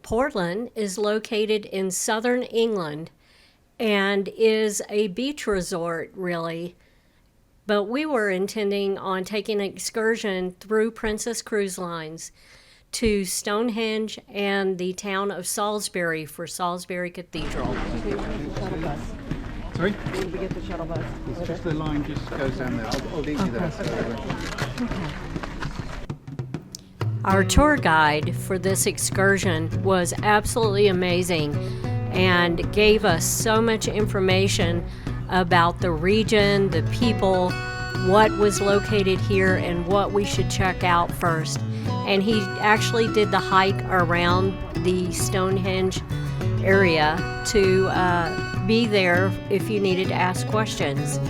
Portland is located in southern England and is a beach resort, really. But we were intending on taking an excursion through Princess Cruise Lines to Stonehenge and the town of Salisbury for Salisbury Cathedral. Sorry? When we get the shuttle bus. It's just the line just goes down there. I'll leave you there. Okay. Our tour guide for this excursion was absolutely amazing and gave us so much information about the region, the people, what was located here, and what we should check out first. And he actually did the hike around the Stonehenge area to be there if you needed to ask questions.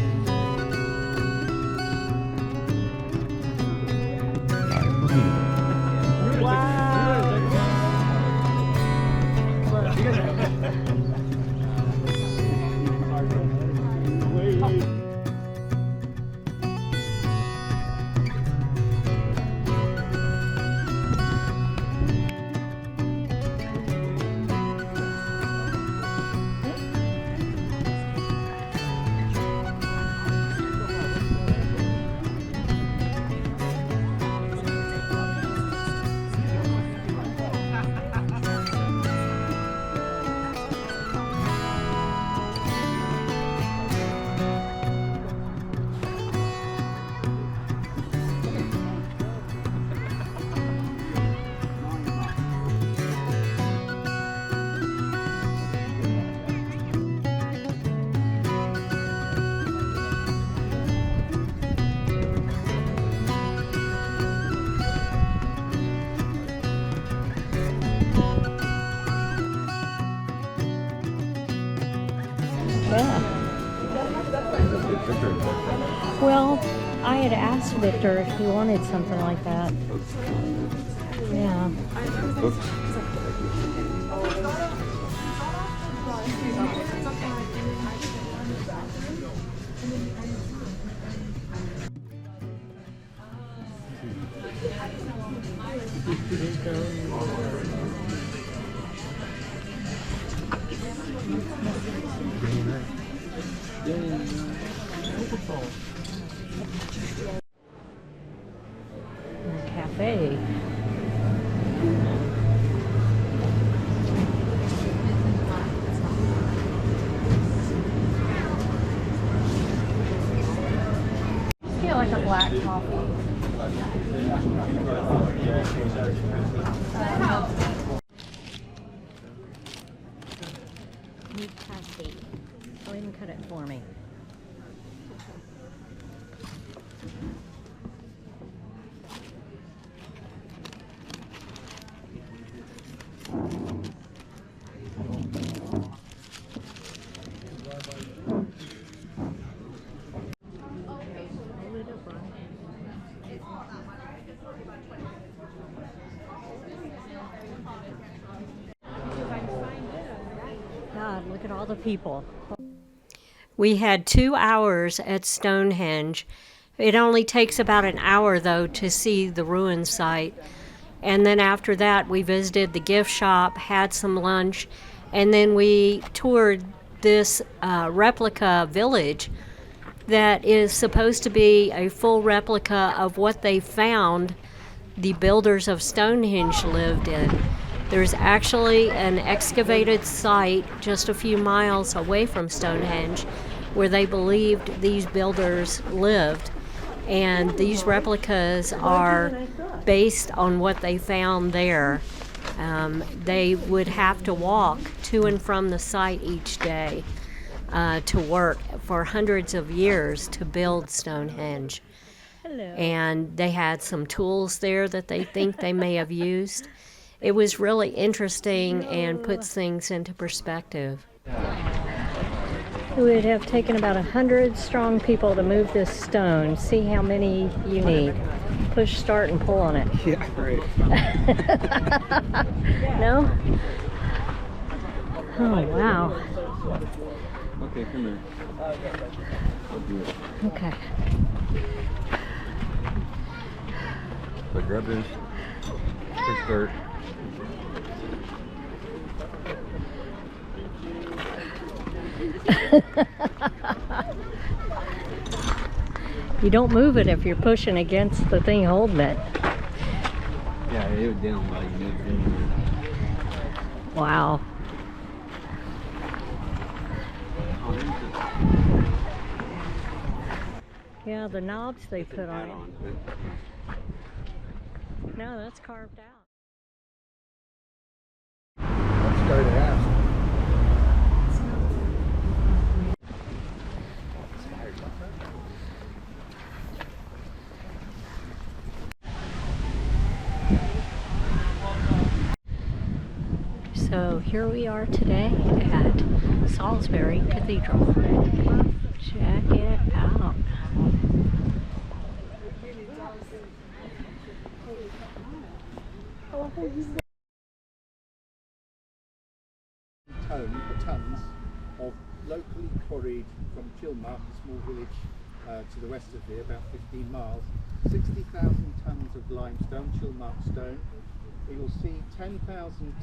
Well, I had asked Victor if he wanted something like that. Yeah. Cafe. Get like a black coffee. Meat pasty. Go ahead and cut it for me. God, look at all the people. We had 2 hours at Stonehenge. It only takes about an hour, though, to see the ruin site. And then after that, we visited the gift shop, had some lunch, and then we toured this replica village that is supposed to be a full replica of what they found the builders of Stonehenge lived in. There's actually an excavated site just a few miles away from Stonehenge where they believed these builders lived. And these replicas are based on what they found there. They would have to walk to and from the site each day to work for hundreds of years to build Stonehenge. Hello. And they had some tools there that they think they may have used. It was really interesting and puts things into perspective. It would have taken about 100 strong people to move this stone. See how many you need. Push start and pull on it. Yeah, great. No? Oh, wow. Okay, come here. I'll do it. Okay. So grab this. Push start. You don't move it if you're pushing against the thing holding it. Yeah, it was down while you moved in. Wow. Yeah, the knobs they put on it. No, that's carved out. Let's go to the house. So here we are today at Salisbury Cathedral. Check it out. Tons of locally quarried from Kilmark, a small village to the west of here, about 15 miles, 60,000 tons of limestone, Kilmark stone. We will see 10,000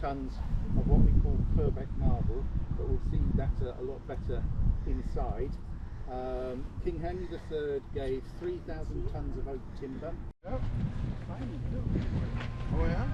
tons of what we call Purbeck marble, but we'll see that a lot better inside. King Henry III gave 3,000 tons of oak timber. Oh yeah?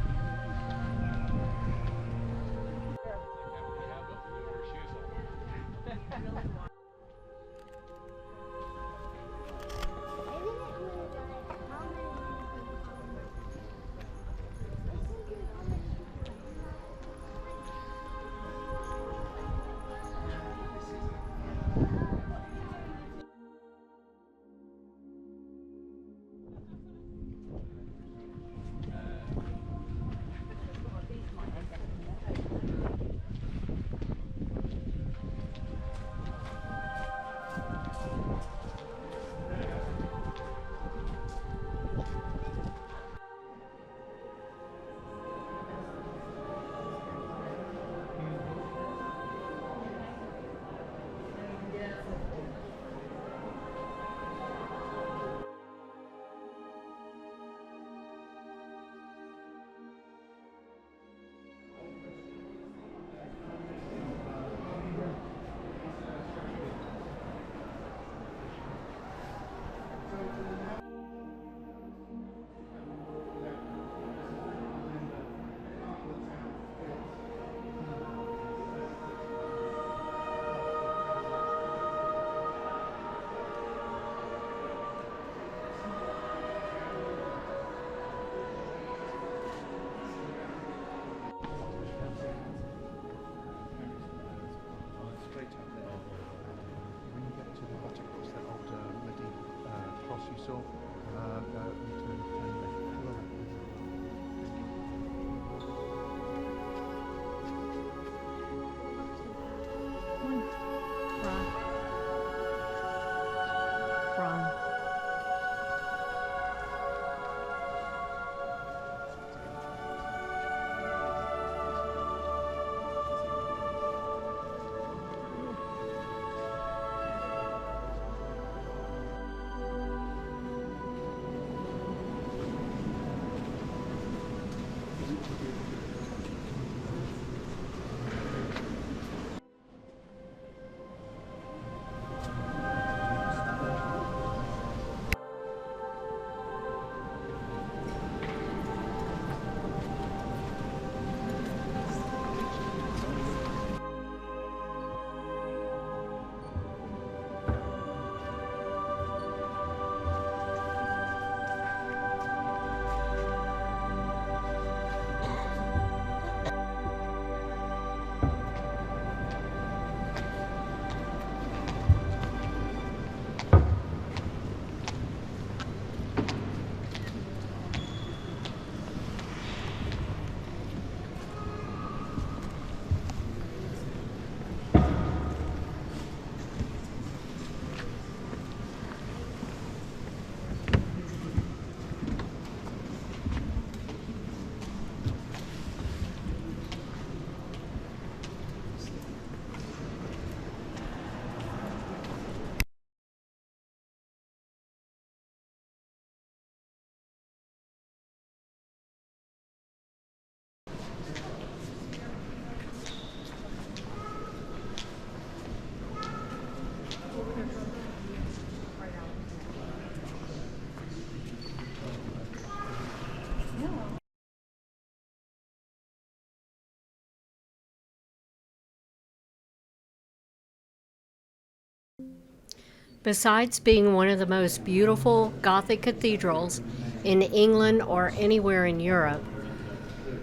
Besides being one of the most beautiful Gothic cathedrals in England or anywhere in Europe,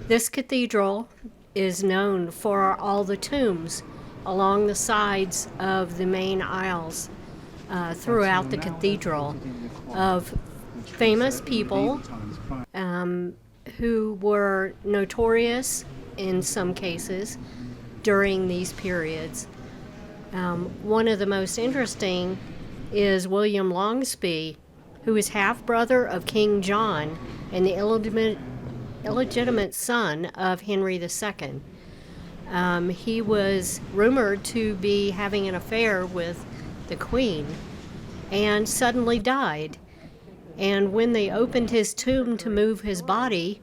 this cathedral is known for all the tombs along the sides of the main aisles throughout the cathedral of famous people who were notorious in some cases during these periods. One of the most interesting is William Longsby, who is half-brother of King John and the illegitimate son of Henry II. He was rumored to be having an affair with the Queen and suddenly died. And when they opened his tomb to move his body,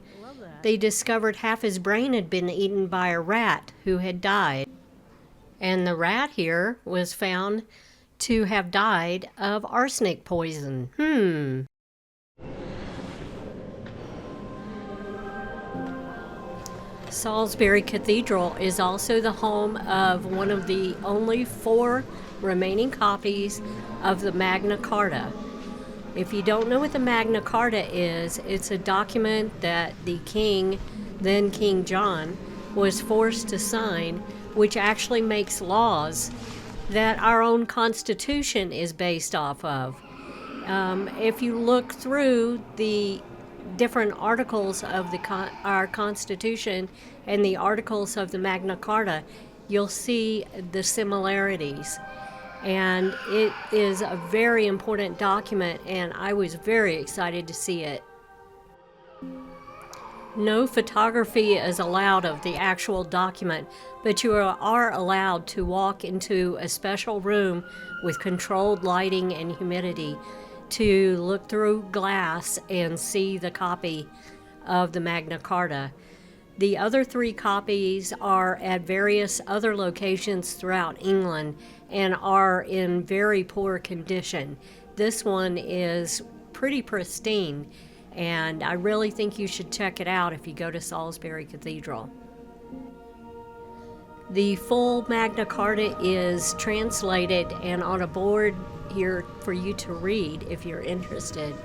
they discovered half his brain had been eaten by a rat who had died. And the rat here was found to have died of arsenic poison. Salisbury Cathedral is also the home of one of the only 4 remaining copies of the Magna Carta. If you don't know what the Magna Carta is, it's a document that the king, then King John, was forced to sign, which actually makes laws that our own Constitution is based off of. If you look through the different articles of our Constitution and the articles of the Magna Carta, you'll see the similarities. And it is a very important document, and I was very excited to see it. No photography is allowed of the actual document, but you are allowed to walk into a special room with controlled lighting and humidity to look through glass and see the copy of the Magna Carta. The other 3 copies are at various other locations throughout England and are in very poor condition. This one is pretty pristine, and I really think you should check it out if you go to Salisbury Cathedral. The full Magna Carta is translated and on a board here for you to read if you're interested.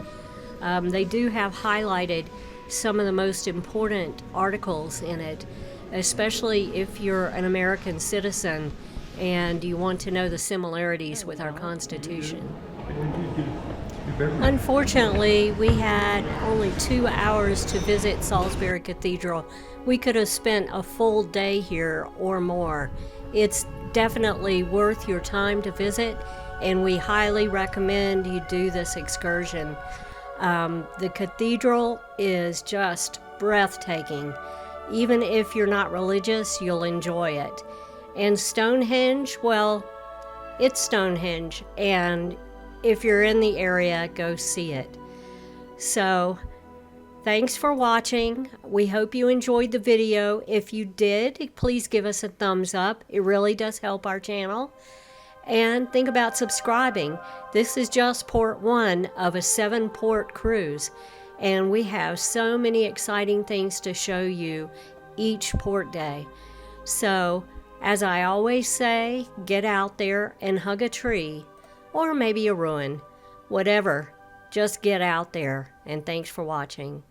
They do have highlighted some of the most important articles in it, especially if you're an American citizen and you want to know the similarities with our Constitution. Unfortunately, we had only 2 hours to visit Salisbury Cathedral. We could have spent a full day here or more. It's definitely worth your time to visit, and we highly recommend you do this excursion. The cathedral is just breathtaking. Even if you're not religious, you'll enjoy it. And Stonehenge, well, it's Stonehenge, and if you're in the area, go see it. So, thanks for watching. We hope you enjoyed the video. If you did, please give us a thumbs up. It really does help our channel. And think about subscribing. This is just port 1 of a 7-port cruise, and we have so many exciting things to show you each port day. So, as I always say, get out there and hug a tree, or maybe a ruin. Whatever, just get out there, and thanks for watching.